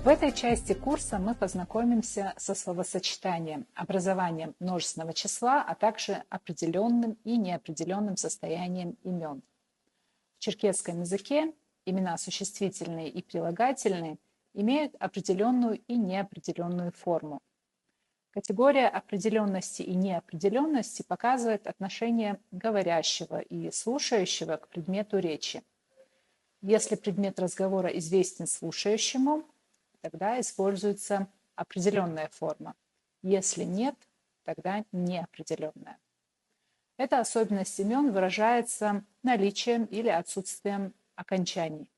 В этой части курса мы познакомимся со словосочетанием, образованием множественного числа, а также определенным и неопределенным состоянием имен. В черкесском языке имена существительные и прилагательные имеют определенную и неопределенную форму. Категория определенности и неопределенности показывает отношение говорящего и слушающего к предмету речи. Если предмет разговора известен слушающему, тогда используется определенная форма. Если нет, тогда неопределенная. Эта особенность имен выражается наличием или отсутствием окончаний.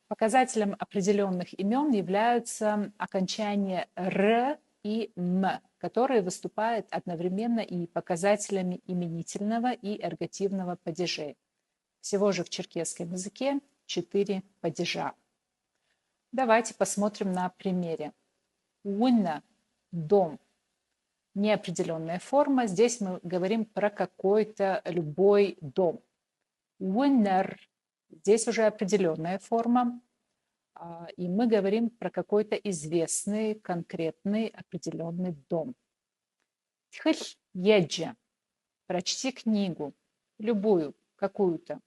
Показателем определенных имен являются окончания «р» и «м», которые выступают одновременно и показателями именительного и эргативного падежей. Всего же в черкесском языке 4 падежа. Давайте посмотрим на примере. Уинна – дом. Неопределенная форма. Здесь мы говорим про какой-то любой дом. Уиннер – здесь уже определенная форма. И мы говорим про какой-то известный, конкретный, определенный дом. Тхыль еджа – прочти книгу, любую, какую-то.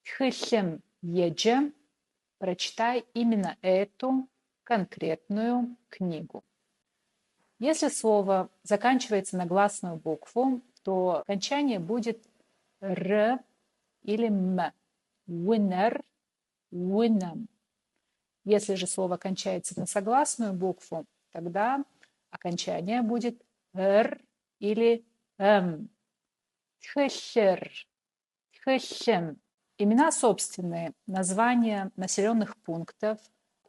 Тхыльем еджа – прочитай именно эту конкретную книгу. Если слово заканчивается на гласную букву, то окончание будет «р» или «м». Winner, winner. Если же слово кончается на согласную букву, тогда окончание будет «р» или «м». Тхыщер, тхыщем. Имена собственные, названия населенных пунктов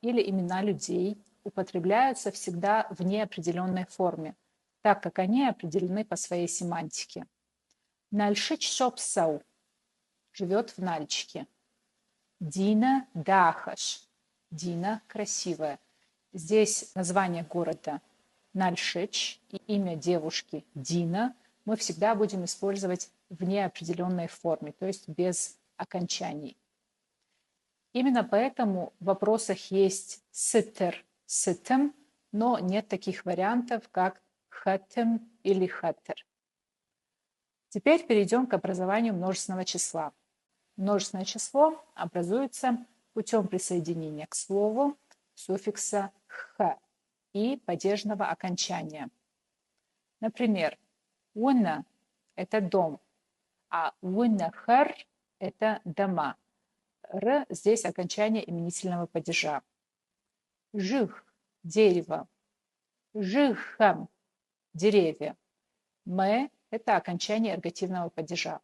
или имена людей употребляются всегда в неопределенной форме, так как они определены по своей семантике. Нальшич шопсау живет в Нальчике. Дина дахаш. Дина красивая. Здесь название города Нальшич и имя девушки Дина мы всегда будем использовать в неопределенной форме, то есть без окончаний. Именно поэтому в вопросах есть сытер, сытем, но нет таких вариантов, как хатем или хатер. Теперь перейдем к образованию множественного числа. Множественное число образуется путем присоединения к слову суффикса «х» и падежного окончания. Например, «уна» – это дом, а «унахар» – это дома. «Р» здесь окончание именительного падежа. «Жих» – дерево. «Жихам» – деревья. «Мэ» – это окончание эргативного падежа.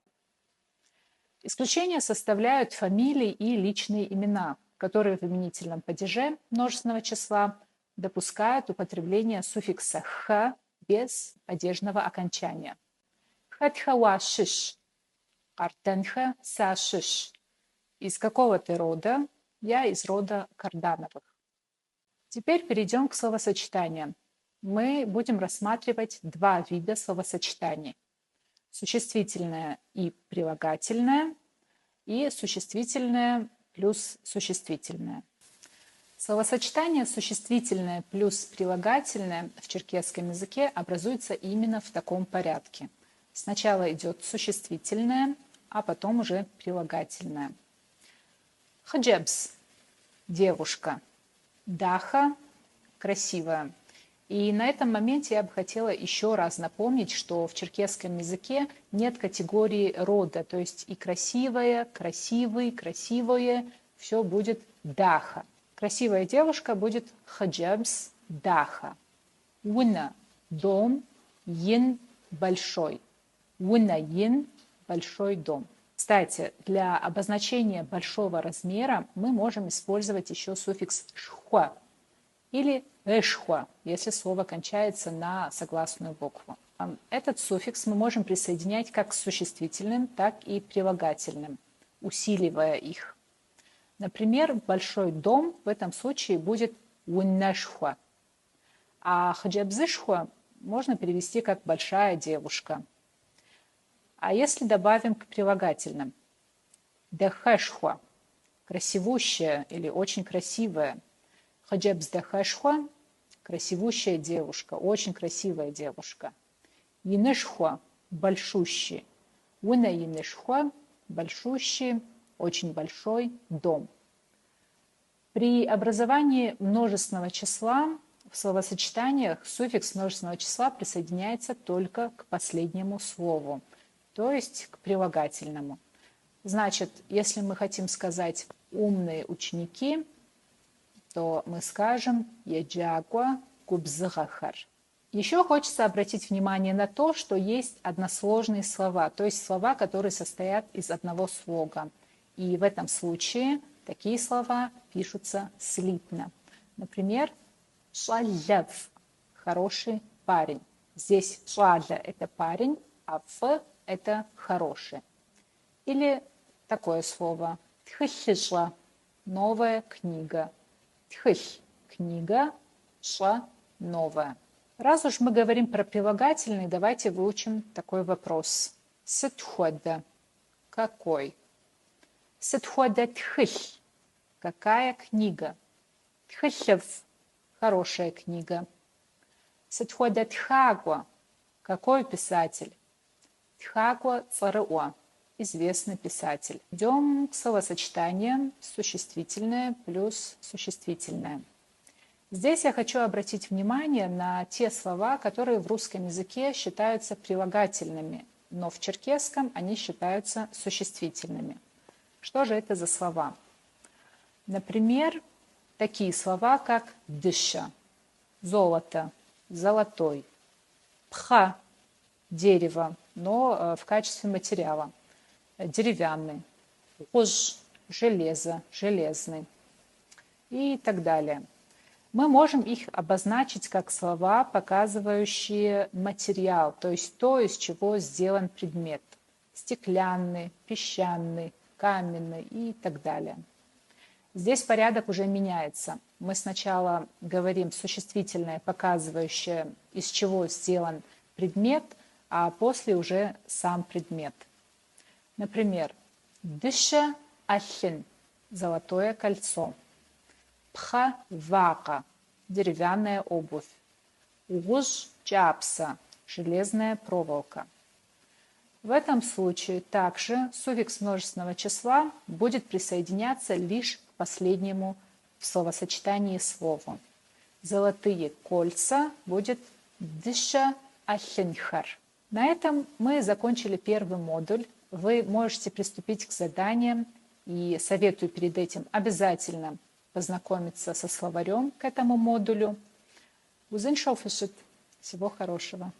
Исключения составляют фамилии и личные имена, которые в именительном падеже множественного числа допускают употребление суффикса «х» без падежного окончания. «Хатхауашиш» – «Артенха сашиш». Из какого ты рода? Я из рода Кардановых. Теперь перейдем к словосочетаниям. Мы будем рассматривать два вида словосочетаний. Существительное и прилагательное, и существительное плюс существительное. Словосочетание существительное плюс прилагательное в черкесском языке образуется именно в таком порядке. Сначала идет существительное, а потом уже прилагательное. Хаджебс – девушка. Даха – красивая. И на этом моменте я бы хотела еще раз напомнить, что в черкесском языке нет категории рода, то есть и красивая, красивый, красивое, все будет даха. Красивая девушка будет хаджебс даха. Уна – дом, ин – большой. Уна ин – большой дом. Кстати, для обозначения большого размера мы можем использовать еще суффикс «шхуа» или «эшхуа», если слово кончается на согласную букву. Этот суффикс мы можем присоединять как к существительным, так и прилагательным, усиливая их. Например, большой дом в этом случае будет «уиннашхуа», а «хаджабзышхуа» можно перевести как «большая девушка». А если добавим к прилагательным «дэхэшхуа» – красивущая или очень красивая, Хджебздахешхуа – красивущая девушка, очень красивая девушка. Инышхуа – большущий. Уна инышхуа – большущий, очень большой дом. При образовании множественного числа в словосочетаниях суффикс множественного числа присоединяется только к последнему слову, то есть к прилагательному. Значит, если мы хотим сказать «умные ученики», то мы скажем «еджагуа губзгахар». Еще хочется обратить внимание на то, что есть односложные слова, то есть слова, которые состоят из одного слога. И в этом случае такие слова пишутся слитно. Например, «шалляв» – хороший парень. Здесь «шалля» – это парень, а «ф» – это хороший. Или такое слово «тхыхишла» – новая книга. Тхых – книга, шла – новая. Раз уж мы говорим про прилагательные, давайте выучим такой вопрос. Сетхода – какой? Сетхода тхых – какая книга? Тхыхев – хорошая книга. Сетхода тхагуа – какой писатель? Тхагуа царуа – известный писатель. Идем к словосочетаниям существительное плюс существительное. Здесь я хочу обратить внимание на те слова, которые в русском языке считаются прилагательными, но в черкесском они считаются существительными. Что же это за слова? Например, такие слова, как дыша, золото, золотой, пха, дерево, но в качестве материала, деревянный, уж, железо, железный и так далее. Мы можем их обозначить как слова, показывающие материал, то есть то, из чего сделан предмет. Стеклянный, песчаный, каменный и так далее. Здесь порядок уже меняется. Мы сначала говорим существительное, показывающее, из чего сделан предмет, а после уже сам предмет. Например, дыша ахин – золотое кольцо. Пха вака – деревянная обувь. Угуж чапса – железная проволока. В этом случае также суффикс множественного числа будет присоединяться лишь к последнему в словосочетании слову. Золотые кольца будет дыша ахинхар. На этом мы закончили первый модуль. Вы можете приступить к заданиям и советую перед этим обязательно познакомиться со словарем к этому модулю. Всего хорошего.